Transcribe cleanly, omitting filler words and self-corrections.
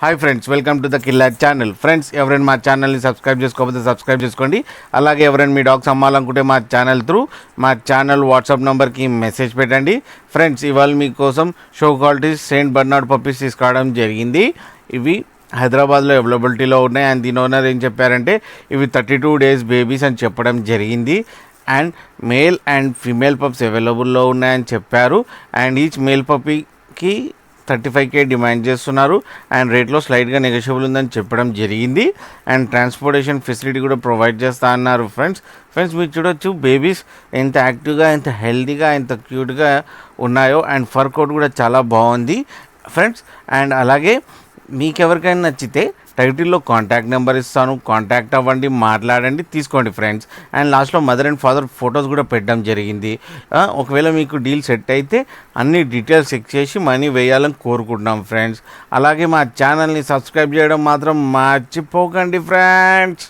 Hi friends, welcome to the killer channel. Friends, ఎవరైనా మా ఛానల్ని సబ్స్క్రైబ్ చేసుకోకపోతే సబ్స్క్రైబ్ చేసుకోండి. అలాగే ఎవరైనా మీ డాగ్స్ అమ్మాలనుకుంటే మా ఛానల్ త్రూ మా ఛానల్ వాట్సాప్ నెంబర్కి మెసేజ్ పెట్టండి. ఫ్రెండ్స్, ఇవాళ మీకోసం show quality Saint Barnard puppies తీసుకురావడం జరిగింది. ఇవి హైదరాబాద్లో అవైలబిలిటీలో ఉన్నాయి. అండ్ దీని ఓనర్ ఏం చెప్పారంటే ఇవి 32 days బేబీస్ అని చెప్పడం జరిగింది. And male and female pups అవైలబుల్లో ఉన్నాయని చెప్పారు. అండ్ ఈచ్ మేల్ పప్పీకి 35K డిమాండ్ చేస్తున్నారు. అండ్ రేట్లో స్లైట్గా నెగోషియబుల్ ఉందని చెప్పడం జరిగింది. అండ్ ట్రాన్స్పోర్టేషన్ ఫెసిలిటీ కూడా ప్రొవైడ్ చేస్తా అన్నారు. ఫ్రెండ్స్ మీరు చూడొచ్చు బేబీస్ ఎంత యాక్టివ్గా, ఎంత హెల్తీగా, ఎంత క్యూట్గా ఉన్నాయో. అండ్ ఫర్ కోట్ కూడా చాలా బాగుంది ఫ్రెండ్స్. అండ్ అలాగే మీకు ఎవరికైనా నచ్చితే టైటిల్లో కాంటాక్ట్ నెంబర్ ఇస్తాను, కాంటాక్ట్ అవ్వండి, మాట్లాడండి, తీసుకోండి ఫ్రెండ్స్. అండ్ లాస్ట్లో మదర్ అండ్ ఫాదర్ ఫొటోస్ కూడా పెట్టడం జరిగింది. ఒకవేళ మీకు డీల్ సెట్ అయితే అన్ని డీటెయిల్స్ చెక్ చేసి మనీ వేయాలని కోరుకుంటున్నాం ఫ్రెండ్స్. అలాగే మా ఛానల్ని సబ్స్క్రైబ్ చేయడం మాత్రం మర్చిపోకండి ఫ్రెండ్స్.